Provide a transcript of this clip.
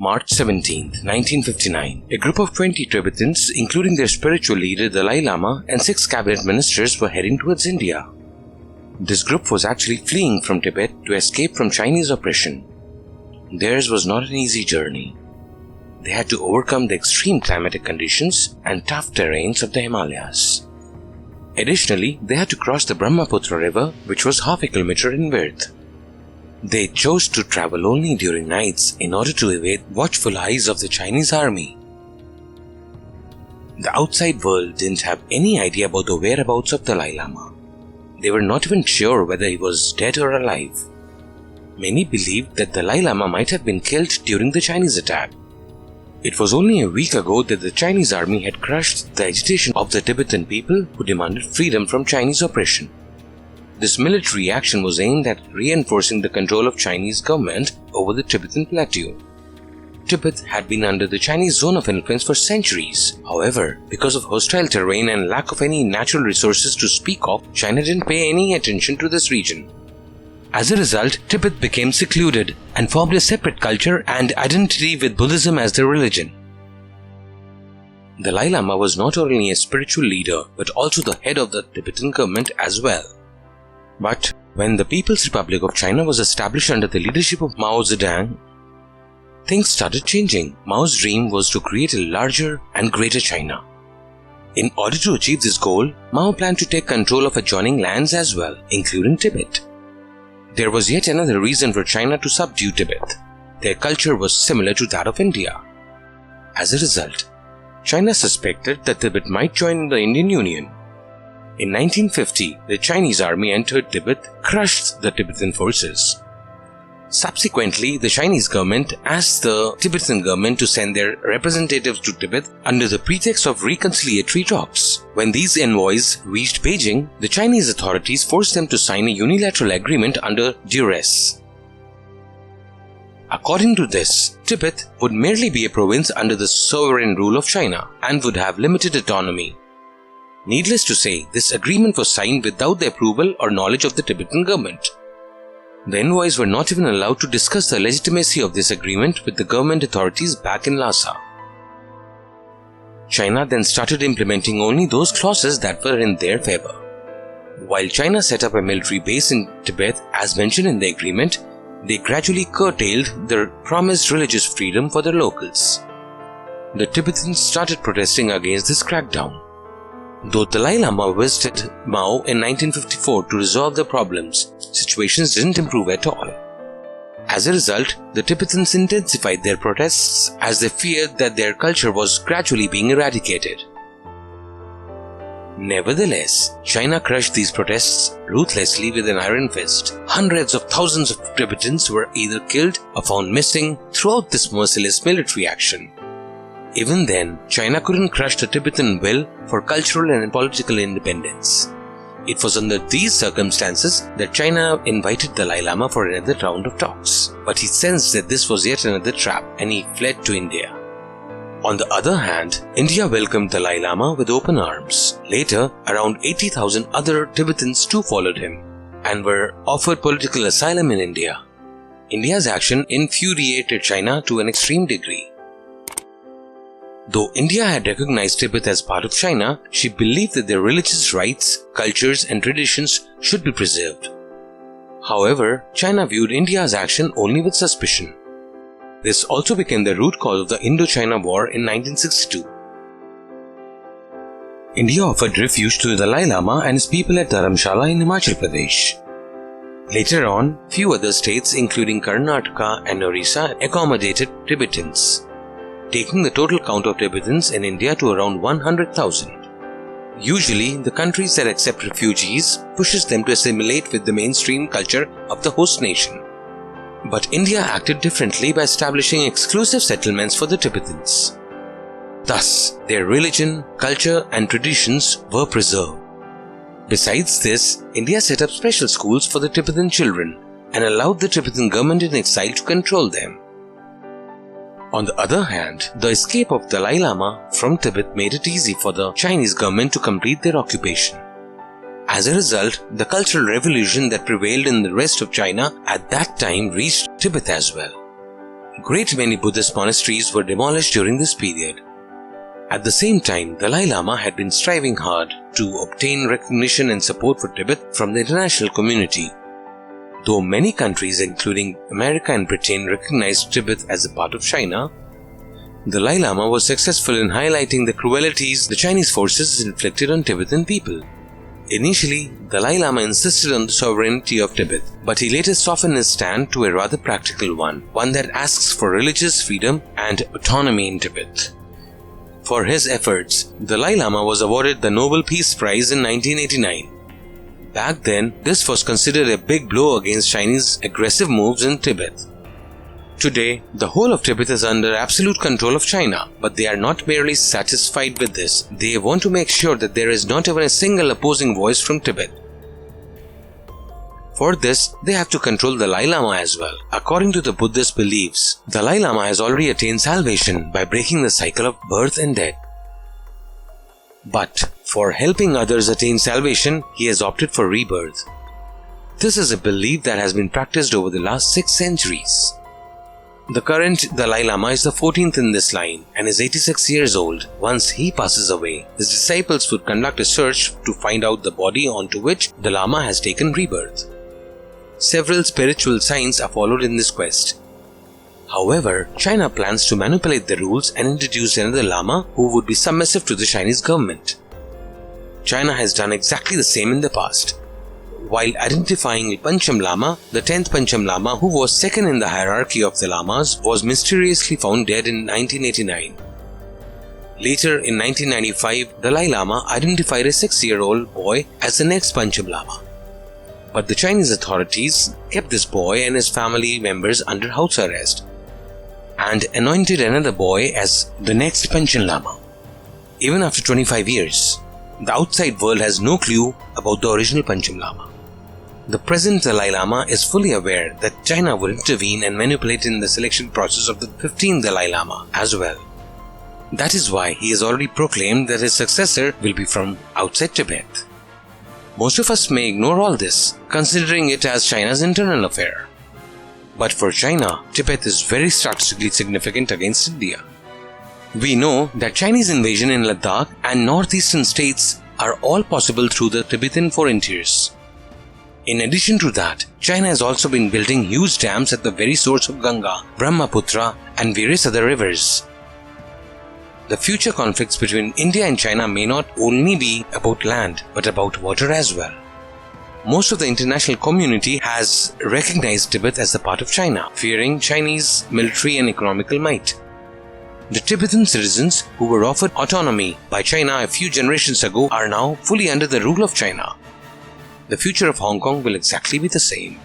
March 17, 1959, a group of 20 Tibetans, including their spiritual leader Dalai Lama and 6 cabinet ministers, were heading towards India. This group was actually fleeing from Tibet to escape from Chinese oppression. Theirs was not an easy journey. They had to overcome the extreme climatic conditions and tough terrains of the Himalayas. Additionally, they had to cross the Brahmaputra river, which was half a kilometer in width. They chose to travel only during nights in order to evade watchful eyes of the Chinese army. The outside world didn't have any idea about the whereabouts of Dalai Lama. They were not even sure whether he was dead or alive. Many believed that Dalai Lama might have been killed during the Chinese attack. It was only a week ago that the Chinese army had crushed the agitation of the Tibetan people who demanded freedom from Chinese oppression. This military action was aimed at reinforcing the control of Chinese government over the Tibetan plateau. Tibet had been under the Chinese zone of influence for centuries. However, because of hostile terrain and lack of any natural resources to speak of, China didn't pay any attention to this region. As a result, Tibet became secluded and formed a separate culture and identity with Buddhism as their religion. Dalai Lama was not only a spiritual leader but also the head of the Tibetan government as well. But when the People's Republic of China was established under the leadership of Mao Zedong, things started changing. Mao's dream was to create a larger and greater China. In order to achieve this goal, Mao planned to take control of adjoining lands as well, including Tibet. There was yet another reason for China to subdue Tibet. Their culture was similar to that of India. As a result, China suspected that Tibet might join the Indian Union. In 1950, the Chinese army entered Tibet, crushed the Tibetan forces. Subsequently, the Chinese government asked the Tibetan government to send their representatives to Tibet under the pretext of reconciliatory talks. When these envoys reached Beijing, the Chinese authorities forced them to sign a unilateral agreement under duress. According to this, Tibet would merely be a province under the sovereign rule of China and would have limited autonomy. Needless to say, this agreement was signed without the approval or knowledge of the Tibetan government. The envoys were not even allowed to discuss the legitimacy of this agreement with the government authorities back in Lhasa. China then started implementing only those clauses that were in their favor. While China set up a military base in Tibet as mentioned in the agreement, they gradually curtailed their promised religious freedom for the locals. The Tibetans started protesting against this crackdown. Though Dalai Lama visited Mao in 1954 to resolve the problems, situations didn't improve at all. As a result, the Tibetans intensified their protests as they feared that their culture was gradually being eradicated. Nevertheless, China crushed these protests ruthlessly with an iron fist. Hundreds of thousands of Tibetans were either killed or found missing throughout this merciless military action. Even then, China couldn't crush the Tibetan will for cultural and political independence. It was under these circumstances that China invited Dalai Lama for another round of talks. But he sensed that this was yet another trap and he fled to India. On the other hand, India welcomed Dalai Lama with open arms. Later, around 80,000 other Tibetans too followed him and were offered political asylum in India. India's action infuriated China to an extreme degree. Though India had recognized Tibet as part of China, she believed that their religious rites, cultures and traditions should be preserved. However, China viewed India's action only with suspicion. This also became the root cause of the Indo-China War in 1962. India offered refuge to the Dalai Lama and his people at Dharamshala in Himachal Pradesh. Later on, few other states including Karnataka and Orissa accommodated Tibetans, taking the total count of Tibetans in India to around 100,000. Usually, the countries that accept refugees pushes them to assimilate with the mainstream culture of the host nation. But India acted differently by establishing exclusive settlements for the Tibetans. Thus, their religion, culture and traditions were preserved. Besides this, India set up special schools for the Tibetan children and allowed the Tibetan government in exile to control them. On the other hand, the escape of Dalai Lama from Tibet made it easy for the Chinese government to complete their occupation. As a result, the cultural revolution that prevailed in the rest of China at that time reached Tibet as well. great many Buddhist monasteries were demolished during this period. At the same time, Dalai Lama had been striving hard to obtain recognition and support for Tibet from the international community. Though many countries, including America and Britain, recognized Tibet as a part of China, Dalai Lama was successful in highlighting the cruelties the Chinese forces inflicted on Tibetan people. Initially, Dalai Lama insisted on the sovereignty of Tibet, but he later softened his stand to a rather practical one that asks for religious freedom and autonomy in Tibet. For his efforts, Dalai Lama was awarded the Nobel Peace Prize in 1989. Back then, this was considered a big blow against Chinese aggressive moves in Tibet. Today, the whole of Tibet is under absolute control of China, but they are not merely satisfied with this. They want to make sure that there is not even a single opposing voice from Tibet. For this, they have to control the Dalai Lama as well. According to the Buddhist beliefs, Dalai Lama has already attained salvation by breaking the cycle of birth and death. But for helping others attain salvation, he has opted for rebirth. This is a belief that has been practiced over the last 6 centuries. The current Dalai Lama is the 14th in this line and is 86 years old. Once he passes away, his disciples would conduct a search to find out the body onto which the Lama has taken rebirth. Several spiritual signs are followed in this quest. However, China plans to manipulate the rules and introduce another Lama who would be submissive to the Chinese government. China has done exactly the same in the past. While identifying Pancham Lama, the 10th Pancham Lama, who was second in the hierarchy of the Lamas, was mysteriously found dead in 1989. Later, in 1995, Dalai Lama identified a 6-year-old boy as the next Pancham Lama. But the Chinese authorities kept this boy and his family members under house arrest and anointed another boy as the next Pancham Lama. Even after 25 years, the outside world has no clue about the original Pancham Lama. The present Dalai Lama is fully aware that China would intervene and manipulate in the selection process of the 15th Dalai Lama as well. That is why he has already proclaimed that his successor will be from outside Tibet. Most of us may ignore all this, considering it as China's internal affair. But for China, Tibet is very strategically significant against India. We know that Chinese invasion in Ladakh and northeastern states are all possible through the Tibetan frontiers. In addition to that, China has also been building huge dams at the very source of Ganga, Brahmaputra and various other rivers. The future conflicts between India and China may not only be about land, but about water as well. Most of the international community has recognized Tibet as a part of China, fearing Chinese military and economical might. The Tibetan citizens who were offered autonomy by China a few generations ago are now fully under the rule of China. The future of Hong Kong will exactly be the same.